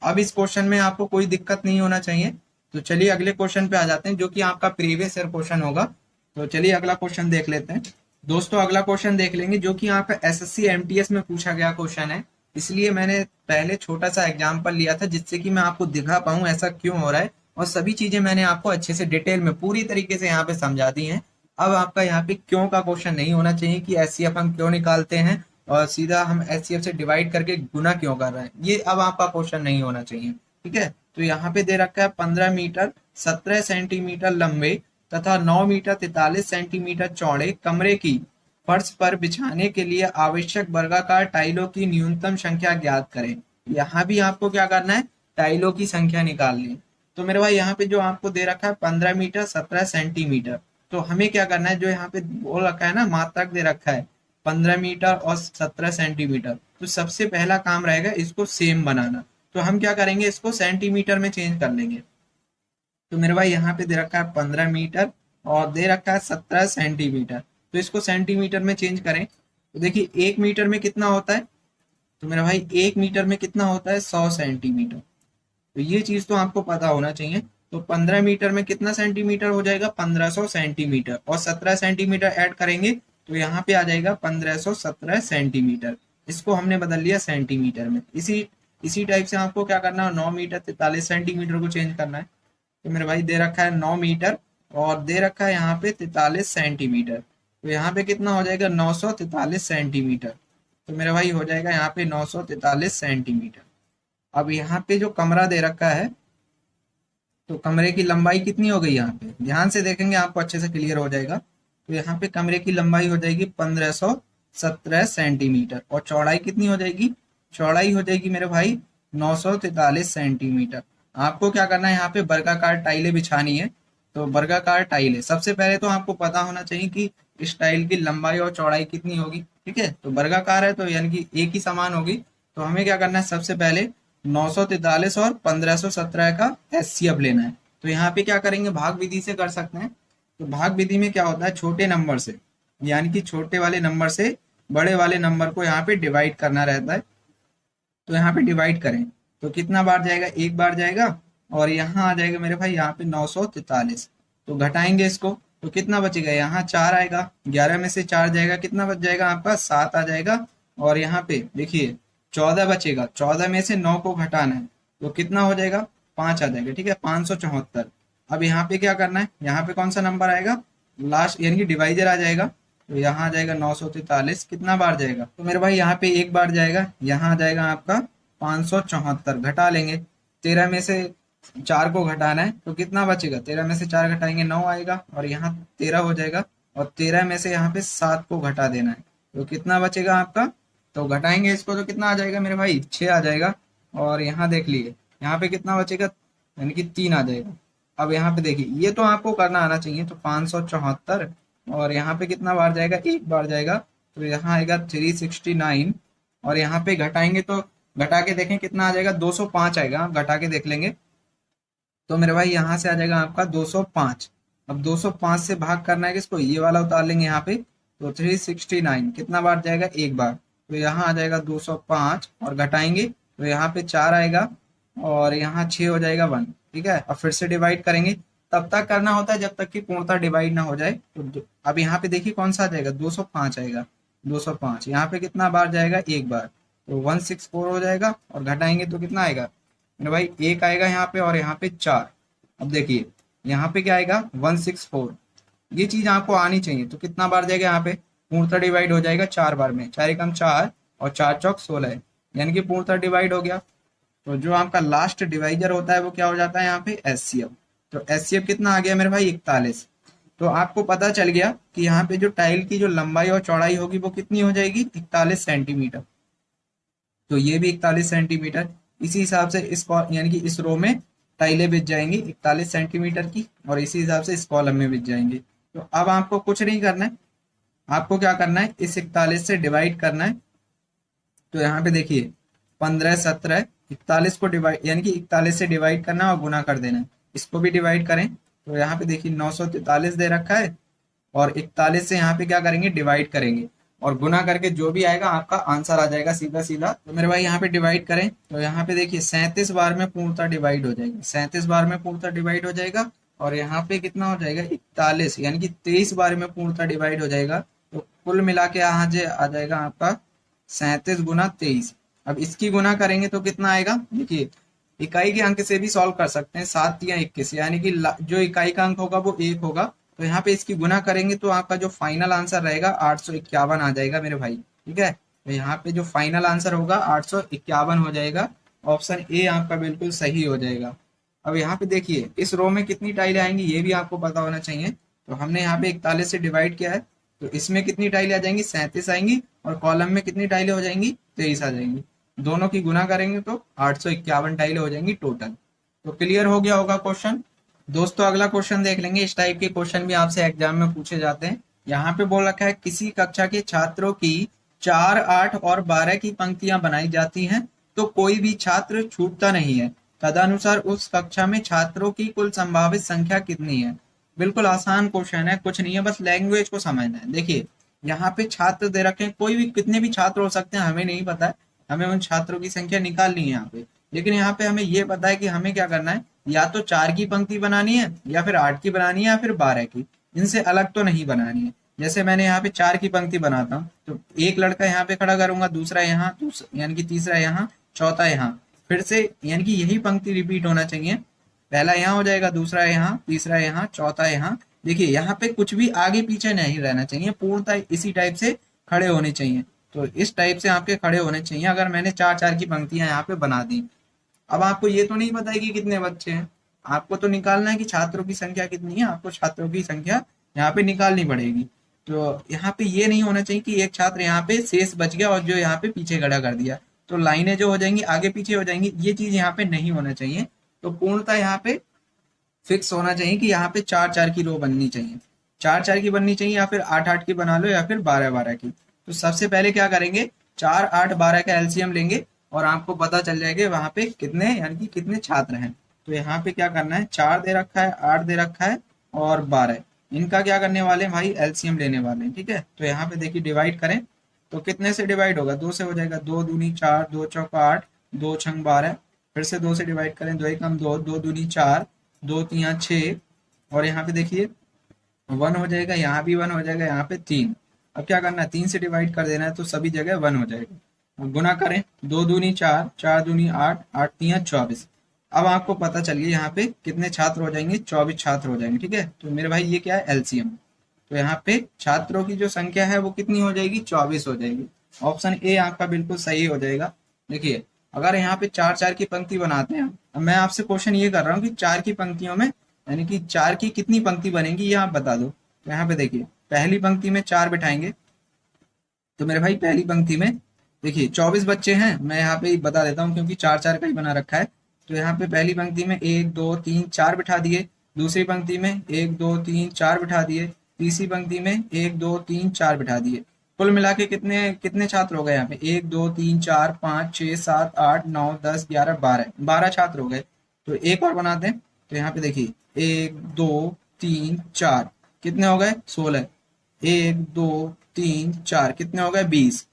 [SPEAKER 1] अब इस क्वेश्चन में आपको कोई दिक्कत नहीं होना चाहिए। तो चलिए अगले क्वेश्चन पे आ जाते हैं, जो कि आपका प्रीवियस ईयर क्वेश्चन होगा। तो चलिए अगला क्वेश्चन देख लेते हैं दोस्तों। अगला क्वेश्चन देख लेंगे, जो कि आपका एसएससी एमटीएस में पूछा गया क्वेश्चन है, इसलिए मैंने पहले छोटा सा एग्जाम्पल लिया था, जिससे कि मैं आपको दिखा पाऊं ऐसा क्यों हो रहा है, और सभी चीजें मैंने आपको अच्छे से डिटेल में पूरी तरीके से यहाँ पे समझा दी हैं। अब आपका यहाँ पे क्यों का क्वेश्चन नहीं होना चाहिए कि एचसीएफ हम क्यों निकालते हैं और सीधा हम एचसीएफ से डिवाइड करके गुना क्यों कर रहे हैं, ये अब आपका क्वेश्चन नहीं होना चाहिए। ठीक है, तो यहाँ पे दे रखा है 15 मीटर 17 सेंटीमीटर लंबे तथा 9 मीटर 43 सेंटीमीटर चौड़े कमरे की फर्श पर बिछाने के लिए आवश्यक वर्गाकार टाइलों की न्यूनतम संख्या ज्ञात करें। यहाँ भी आपको क्या करना है, टाइलों की संख्या निकालनी है। तो मेरे भाई यहाँ पे जो आपको दे रखा है 15 मीटर 17 सेंटीमीटर, तो हमें क्या करना है, जो यहाँ पे बोल रखा है ना, मात्रक दे रखा है 15 मीटर और 17 सेंटीमीटर, तो सबसे पहला काम रहेगा इसको सेम बनाना। तो हम क्या करेंगे, इसको सेंटीमीटर में चेंज कर लेंगे। तो मेरे भाई यहाँ पे दे रखा है 15 मीटर और दे रखा है 17 सेंटीमीटर, तो इसको सेंटीमीटर में चेंज करें। तो देखिए 1 मीटर में कितना होता है, तो मेरा भाई 1 मीटर में कितना होता है, 100 सेंटीमीटर। तो ये चीज तो आपको पता होना चाहिए। तो 15 मीटर में कितना सेंटीमीटर हो जाएगा, 1500 सेंटीमीटर, और 17 सेंटीमीटर ऐड करेंगे तो यहाँ पे आ जाएगा 1517 सेंटीमीटर। इसको हमने बदल लिया सेंटीमीटर में। इसी टाइप से आपको क्या करना है, 9 मीटर 43 सेंटीमीटर को चेंज करना है। तो मेरे भाई दे रखा है 9 मीटर और दे रखा है यहाँ पे 43 सेंटीमीटर, तो यहाँ पे कितना हो जाएगा, 943 सेंटीमीटर। तो मेरे भाई हो जाएगा यहाँ पे 943 सेंटीमीटर। अब यहाँ पे जो कमरा दे रखा है, तो कमरे की लंबाई कितनी हो गई, यहाँ पे ध्यान से देखेंगे आपको अच्छे से क्लियर हो जाएगा। तो यहाँ पे कमरे की लंबाई हो जाएगी 1517 सेंटीमीटर और चौड़ाई कितनी हो जाएगी, चौड़ाई हो जाएगी मेरे भाई 943 सेंटीमीटर। आपको क्या करना है, यहाँ पे वर्गाकार टाइलें बिछानी है। तो वर्गाकार टाइलें, सबसे पहले तो आपको पता होना चाहिए कि इस टाइल की लंबाई और चौड़ाई कितनी होगी। ठीक है, तो वर्गाकार है तो यानी कि एक ही समान होगी। तो हमें क्या करना है, सबसे पहले 943 और 1517 का एचसीएफ लेना है। तो यहाँ पे क्या करेंगे, भाग विधि से कर सकते हैं। तो भाग विधि में क्या होता है, छोटे नंबर से, यानी कि छोटे वाले नंबर से बड़े वाले नंबर को यहाँ पे डिवाइड करना रहता है। तो यहाँ पे डिवाइड करें तो कितना बार जाएगा, एक बार जाएगा, और यहाँ आ जाएगा मेरे भाई यहाँ पे 943। तो घटाएंगे इसको तो कितना बचेगा, यहाँ 4 आएगा, 11 में से 4 जाएगा, कितना बच जाएगा आपका, 7 आ जाएगा। और यहाँ पे देखिए 14 बचेगा, 14 में से 9 को घटाना है तो कितना हो जाएगा, 5 आ जाएगा। ठीक है, 574। अब यहाँ पे क्या करना है, यहाँ पे कौन सा नंबर आएगा, लास्ट यानी कि डिवाइजर आ जाएगा। तो यहाँ आ जाएगा 943, कितना बार जाएगा, तो मेरे भाई यहाँ पे एक बार जाएगा, यहाँ आ जाएगा आपका 574। घटा लेंगे, 13 में से 4 को घटाना है तो कितना बचेगा, 13 में से 4 घटाएंगे 9 आएगा, और यहाँ 13 हो जाएगा, और 13 में से यहाँ पे 7 को घटा देना है तो कितना बचेगा आपका, तो घटाएंगे इसको तो कितना आ जाएगा मेरे भाई, 6 आ जाएगा। और यहाँ देख लिए यहाँ पे कितना बचेगा, यानी कि 3 आ जाएगा। अब यहाँ पे देखिए ये तो आपको करना आना चाहिए। तो 574 और यहाँ पे कितना बार जाएगा, एक बार जाएगा, तो यहाँ आएगा 369। और यहाँ पे घटाएंगे तो घटा के देखें कितना आ जाएगा, 205 आएगा, आप घटा के देख लेंगे। तो मेरे भाई यहाँ से आ जाएगा आपका 205। अब 205 से भाग करना है किसको, ये वाला उतार लेंगे यहाँ पे। तो 369 कितना बार जाएगा, एक बार, तो यहाँ आ जाएगा 205 और घटाएंगे तो यहाँ पे 4 आएगा और यहाँ 6 हो जाएगा 1। ठीक है, और फिर से डिवाइड करेंगे। तब तक करना होता है जब तक कि पूर्णतः डिवाइड ना हो जाए। तो अब यहाँ पे देखिए कौन सा आ जाएगा, 205 आएगा। 205 यहाँ पे कितना बार जाएगा, एक बार, तो 164 हो जाएगा। और घटाएंगे तो कितना आएगा मेरे भाई, एक आएगा यहाँ पे और यहाँ पे 4। अब देखिए यहाँ पे क्या आएगा, 164। ये चीज आपको आनी चाहिए। तो कितना बार जाएगा यहाँ पे, पूर्णतः डिवाइड हो जाएगा 4 बार में। 4 एकम 4 और 4 चौक 16 है, यानी कि पूर्णतः डिवाइड हो गया। तो जो आपका लास्ट डिवाइजर होता है वो क्या हो जाता है यहाँ पे, एचसीएफ। तो एचसीएफ कितना आ गया मेरे भाई, 41। तो आपको पता चल गया कि यहाँ पे जो टाइल की जो लंबाई और चौड़ाई होगी वो कितनी हो जाएगी, 41 सेंटीमीटर। तो ये भी 41 सेंटीमीटर। इसी हिसाब से इस यानी कि इस रो में टाइलें बिछ जाएंगी 41 सेंटीमीटर की, और इसी हिसाब से इस कॉलम में बिछ जाएंगे। तो अब आपको कुछ नहीं करना है, आपको क्या करना है, इस 41 से डिवाइड करना है। तो यहाँ पे देखिए 15 17, 41 को डिवाइड यानी कि 41 से डिवाइड करना और गुना कर देना है। इसको भी डिवाइड करें तो यहाँ पे देखिए 943 दे रखा है, और 41 से यहाँ पे क्या करेंगे, डिवाइड करेंगे और गुना करके जो भी आएगा आपका आंसर आ जाएगा सीधा सीधा। तो मेरे भाई यहाँ पे डिवाइड करें तो यहाँ पे देखिए 37 बार में पूर्णतः डिवाइड हो जाएगा, 37 बार में पूर्णतः डिवाइड हो जाएगा। और यहाँ पे कितना हो जाएगा, 41 यानी कि 23 बार में पूर्णतः डिवाइड हो जाएगा। तो कुल मिला के यहाँ आ जाएगा आपका 37 गुना 23। अब इसकी गुना करेंगे तो कितना आएगा, देखिए इकाई के अंक से भी सॉल्व कर सकते हैं, 7 या 21, यानी कि जो इकाई का अंक होगा वो 1 होगा। तो यहाँ पे इसकी गुना करेंगे तो आपका जो फाइनल आंसर रहेगा 851 आ जाएगा मेरे भाई। ठीक है, तो यहाँ पे जो फाइनल आंसर होगा 851 हो जाएगा। ऑप्शन ए आपका बिल्कुल सही हो जाएगा। अब यहाँ पे देखिए इस रो में कितनी टाइलें आएंगी ये भी आपको पता होना चाहिए। तो हमने यहाँ पे 41 से डिवाइड किया है, तो इसमें कितनी टाइलें आ जाएंगी, 37 आएंगी, और कॉलम में कितनी टाइलें हो जाएंगी, 23 आ जाएंगी। दोनों की गुना करेंगे तो 851 टाइलें हो जाएंगी टोटल। तो क्लियर हो गया होगा क्वेश्चन। दोस्तों अगला क्वेश्चन देख लेंगे। इस टाइप के क्वेश्चन भी आपसे एग्जाम में पूछे जाते हैं। यहाँ पे बोल रखा है किसी कक्षा के छात्रों की 4, 8 और 12 की पंक्तियां बनाई जाती हैं तो कोई भी छात्र छूटता नहीं है। तदनुसार उस कक्षा में छात्रों की कुल संभावित संख्या कितनी है। बिल्कुल आसान क्वेश्चन है, कुछ नहीं है, बस लैंग्वेज को समझना है। देखिए यहाँ पे छात्र दे रखे हैं, कोई भी कितने भी छात्र हो सकते हैं हमें नहीं पता है, हमें उन छात्रों की संख्या निकालनी है यहाँ पे। लेकिन यहाँ पे हमें ये पता है कि हमें क्या करना है, या तो 4 की पंक्ति बनानी है, या फिर 8 की बनानी है, या फिर 12 की। इनसे अलग तो नहीं बनानी है। जैसे मैंने यहाँ पे 4 की पंक्ति बनाता हूँ तो एक लड़का यहाँ पे खड़ा करूंगा, दूसरा यहाँ, यानी कि तीसरा यहाँ, चौथा यहाँ, फिर से यानी कि यही पंक्ति रिपीट होना चाहिए। पहला यहाँ हो जाएगा, दूसरा यहाँ, तीसरा यहाँ, चौथा यहाँ। देखिए यहाँ पे कुछ भी आगे पीछे नहीं रहना चाहिए, पूर्णतः इसी टाइप से खड़े होने चाहिए। तो इस टाइप से आपके खड़े होने चाहिए। अगर मैंने 4 की पंक्तियां यहाँ पे बना दी, अब आपको ये तो नहीं पता है कि कितने बच्चे हैं, आपको तो निकालना है कि छात्रों की संख्या कितनी है। आपको छात्रों की संख्या यहाँ पे निकालनी पड़ेगी। तो यहाँ पे ये नहीं होना चाहिए कि एक छात्र यहाँ पे शेष बच गया और जो यहाँ पे पीछे खड़ा कर दिया, तो लाइनें जो हो जाएंगी आगे पीछे हो जाएंगी, ये चीज यहाँ पे नहीं होना चाहिए। तो पूर्णतः यहाँ पे फिक्स होना चाहिए कि यहाँ पे 4 की रो बननी चाहिए, 4 की बननी चाहिए, या फिर 8 की बना लो, या फिर 12 की। तो सबसे पहले क्या करेंगे, 4, 8, 12 का एलसीएम लेंगे और आपको पता चल जाएगा वहां पे कितने यानी कि कितने छात्र हैं। तो यहाँ पे क्या करना है, 4 दे रखा है, 8 दे रखा है और 12, इनका क्या करने वाले हैं भाई, एलसीएम लेने वाले हैं। ठीक है, तो यहाँ पे देखिए डिवाइड करें तो कितने से डिवाइड होगा, 2 से हो जाएगा, 2 दूनी 4, 2 चौका 8, 2 छंग 12। फिर से 2 से डिवाइड करें, 2 एकम 2, 2 दूनी 4, 2 तिया 6, और यहाँ पे देखिए 1 हो जाएगा, यहाँ भी 1 हो जाएगा, यहाँ पे 3। अब क्या करना है, 3 से डिवाइड कर देना है तो सभी जगह 1 हो जाएगा। अब गुना करें, 2 दूनी 4, 4 दूनी 8, 8 तिया 24। अब आपको पता चल गया यहाँ पे कितने छात्र हो जाएंगे, 24 छात्र हो जाएंगे। ठीक है, तो मेरे भाई ये क्या है, एलसीएम। तो यहाँ पे छात्रों की जो संख्या है वो कितनी हो जाएगी, 24 हो जाएगी। ऑप्शन ए आपका बिल्कुल सही हो जाएगा। देखिए अगर यहाँ पे 4 की पंक्ति बनाते हैं, अब मैं आपसे क्वेश्चन ये कर रहा हूँ कि 4 की पंक्तियों में यानी कि 4 की कितनी पंक्ति बनेगी ये आप बता दो। तो यहाँ पे देखिए पहली पंक्ति में 4 बिठाएंगे, तो मेरे भाई पहली पंक्ति में देखिए 24 बच्चे हैं। मैं यहाँ पे बता देता हूँ क्योंकि 4 का ही बना रखा है। तो यहाँ पे पहली पंक्ति में 1 2 3 4 बिठा दिए, दूसरी पंक्ति में 1 2 3 4 बिठा दिए, तीसरी पंक्ति में 1 2 3 4 बिठा दिए। कुल मिला के कितने कितने छात्र हो गए यहाँ पे, 1 2 3 4 5 6 7 8 9 10 11 12 छात्र हो गए। तो एक और बनाते हैं। तो यहाँ पे देखिए 1 2 3 4 कितने हो गए, 16। 1 2 3 4 कितने हो गए, 20।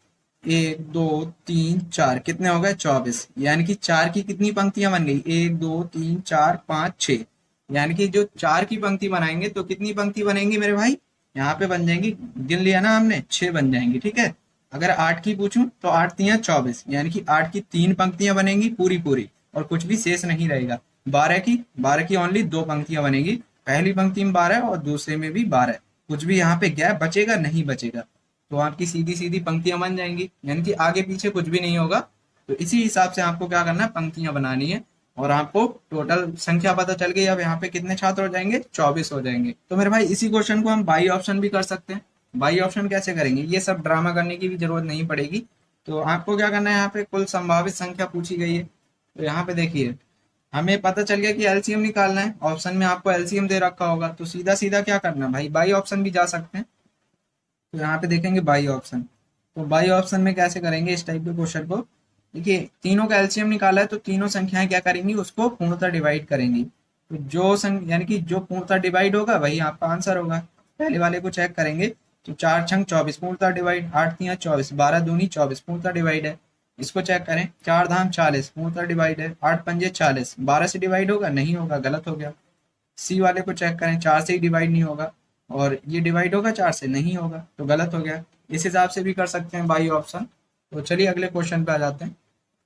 [SPEAKER 1] एक दो तीन चार, कितने हो गए 24। यानी कि चार की कितनी पंक्तियां बन गई, एक दो तीन चार पाँच छः। यानी कि जो चार की पंक्ति बनाएंगे तो कितनी पंक्ति बनेंगी मेरे भाई, यहाँ पे बन जाएंगी, गिन लिया ना हमने, छह बन जाएंगी। ठीक है। अगर आठ की पूछूं तो आठ तियां 24, यानी कि आठ की तीन पंक्तियां बनेंगी पूरी पूरी, और कुछ भी शेष नहीं रहेगा। बारह की ओनली दो पंक्तियां बनेगी, पहली पंक्ति में 12 और दूसरे में भी 12। कुछ भी यहाँ पे गैप बचेगा नहीं बचेगा, तो आपकी सीधी सीधी पंक्तियां बन जाएंगी, यानी कि आगे पीछे कुछ भी नहीं होगा। तो इसी हिसाब से आपको क्या करना है, पंक्तियां बनानी है। और आपको टोटल संख्या पता चल गई। अब यहाँ पे कितने छात्र हो जाएंगे, 24 हो जाएंगे। तो मेरे भाई इसी क्वेश्चन को हम बाई ऑप्शन भी कर सकते हैं। बाई ऑप्शन कैसे करेंगे, ये सब ड्रामा करने की भी जरूरत नहीं पड़ेगी। तो आपको क्या करना है, यहाँ पे कुल संभावित संख्या पूछी गई है। तो यहाँ पे देखिए, हमें पता चल गया कि एलसीएम निकालना है। ऑप्शन में आपको एलसीएम दे रखा होगा, तो सीधा सीधा क्या करना है भाई, बाई ऑप्शन भी जा सकते हैं। तो यहाँ पे देखेंगे बाई ऑप्शन। तो बाई ऑप्शन में कैसे करेंगे इस टाइप के क्वेश्चन को, देखिए तीनों का एलसीएम निकाला है तो तीनों संख्याएं क्या करेंगी, उसको पूर्णतः डिवाइड करेंगी। तो यानी कि जो पूर्णतः डिवाइड होगा वही आपका आंसर होगा। पहले वाले को चेक करेंगे, तो चार छंग 24 पूर्णतः डिवाइड, आठ तियां 24, 12 दूनी 24 पूर्णतः डिवाइड है। इसको चेक करें, चार धाम 40 पूर्णतः डिवाइड है, आठ पंजे 40, 12 से डिवाइड होगा नहीं होगा, गलत हो गया। सी वाले को चेक करें, चार से ही डिवाइड नहीं होगा, और ये डिवाइड होगा चार से नहीं होगा, तो गलत हो गया। इस हिसाब से भी कर सकते हैं बाई ऑप्शन। तो चलिए अगले क्वेश्चन पे आ जाते हैं।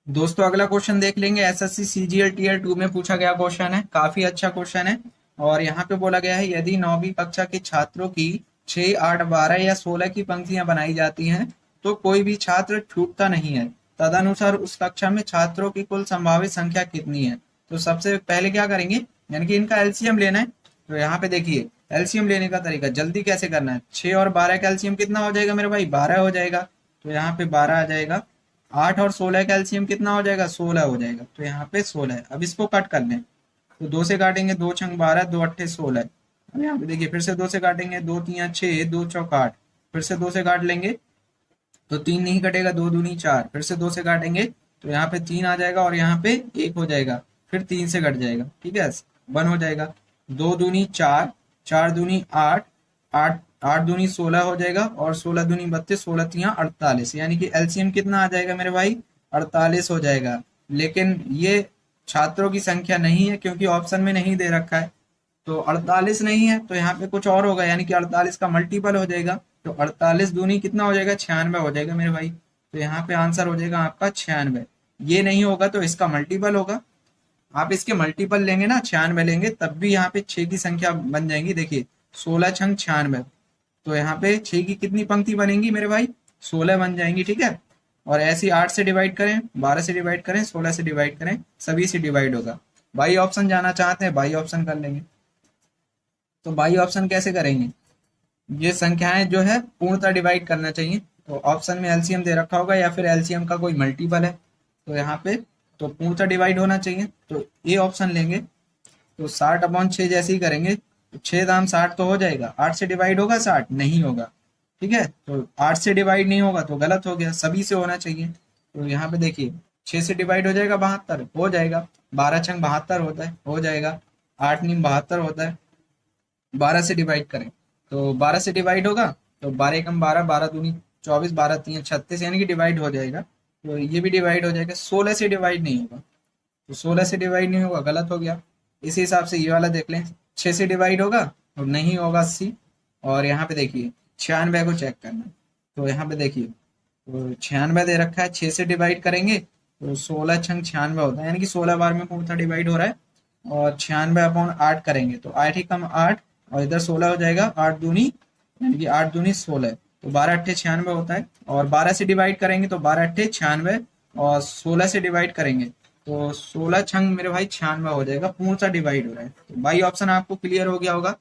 [SPEAKER 1] दोस्तों अगला क्वेश्चन देख लेंगे, एसएससी सीजीएल टीयर 2 में पूछा गया क्वेश्चन है, काफी अच्छा क्वेश्चन है। और यहाँ पे बोला गया है, यदि 9वीं कक्षा के छात्रों की 6, 8, 12 या 16 की पंक्तियां बनाई जाती हैं तो कोई भी छात्र छूटता नहीं है। तदनुसार उस कक्षा में छात्रों की कुल संभावित संख्या कितनी है। तो सबसे पहले क्या करेंगे, यानी कि इनका एलसीएम लेना है। तो यहाँ पे देखिए, एलसीएम लेने का तरीका जल्दी कैसे करना है, 6 और 12 का एलसीएम कितना हो जाएगा मेरे भाई, 12 हो जाएगा। तो यहाँ पे 12 आ जाएगा। 8 और 16 का एलसीएम कितना हो जाएगा, 16 हो जाएगा। तो यहाँ पे 16 है। अब इसको कट कर लें, तो दो से काटेंगे, दो छंग 12, दो अट्ठे 16। अब यहाँ पे देखिए, फिर से दो से काटेंगे, दो तियां 6, दो चौक 8, फिर से दो से काट लेंगे तो तीन नहीं कटेगा, दो दूनी 4, फिर से दो से काटेंगे तो यहाँ पे 3 आ जाएगा, और यहाँ पे 1 हो जाएगा, फिर 3 से कट जाएगा। ठीक है, 1 हो जाएगा। दो दूनी 4, 4 दूनी 8, 8 8 दूनी 16 हो जाएगा, और 16 दूनी 32, 16 तियां 48। यानी कि एलसीएम कितना आ जाएगा मेरे भाई, 48 हो जाएगा। लेकिन ये छात्रों की संख्या नहीं है, क्योंकि ऑप्शन में नहीं दे रखा है। तो 48 नहीं है, तो यहाँ पे कुछ और होगा, यानी कि 48 का मल्टीपल हो जाएगा। तो 48 दूनी कितना हो जाएगा, 96 हो जाएगा मेरे भाई। तो यहाँ पे आंसर हो जाएगा आपका 96। ये नहीं होगा तो इसका मल्टीपल होगा। आप इसके मल्टीपल लेंगे ना, 96 लेंगे, तब भी यहाँ पे 6 की संख्या बन जाएंगी। देखिए 16 छंग 96, तो यहाँ पे 6 की कितनी पंक्ति बनेंगी मेरे भाई, 16 बन जाएंगी। ठीक है। और ऐसे 8 से डिवाइड करें, 12 से डिवाइड करें, 16 से डिवाइड करें, सभी से डिवाइड होगा। बाई ऑप्शन जाना चाहते हैं, बाई ऑप्शन कर लेंगे। तो बाई ऑप्शन कैसे करेंगे, ये संख्याएं जो है पूर्णतः डिवाइड करना चाहिए। तो ऑप्शन में एलसीएम दे रखा होगा, या फिर एलसीएम का कोई मल्टीपल है, तो यहाँ पे तो पूर्णतः डिवाइड होना चाहिए। तो ए ऑप्शन लेंगे, तो 60/6 जैसे ही करेंगे, तो 6 दाम 60 तो हो जाएगा, 8 से डिवाइड होगा 60 नहीं होगा। ठीक है, तो 8 से डिवाइड नहीं होगा तो गलत हो गया, सभी से होना चाहिए। तो यहाँ पे देखिए, 6 से डिवाइड हो जाएगा 72, हो जाएगा। 12 छंग 72 होता है, हो जाएगा। 8 नीम 72 होता है। 12 से डिवाइड करें तो 12 से डिवाइड होगा, तो 12 एकम 12, 12 दूनी 24, 12 तीन 36, यानी कि डिवाइड हो जाएगा। तो ये भी डिवाइड हो जाएगा। 16 से डिवाइड नहीं होगा, तो 16 से डिवाइड नहीं होगा, गलत हो गया। इसी हिसाब से ये वाला देख लें, 6 से डिवाइड होगा और नहीं होगा 80। और यहाँ पे देखिए 96 को चेक करना, तो यहाँ पे देखिए, तो 96 दे रखा है, 6 से डिवाइड करेंगे तो 16 छंग 96 होता है, यानी कि 16 बार में पूर्णतः डिवाइड हो रहा है। और 96/8 करेंगे तो 8 ही कम 8, और इधर 16 हो जाएगा, 8 दूनी, यानी कि 8 दूनी 16, तो 12 अट्ठे 96 होता है। और 12 से डिवाइड करेंगे तो 12 अट्ठे 96, और 16 से डिवाइड करेंगे तो 16 छंग मेरे भाई 96 हो जाएगा, पूर्णतः डिवाइड हो रहा है। तो बाई ऑप्शन आपको क्लियर हो गया होगा।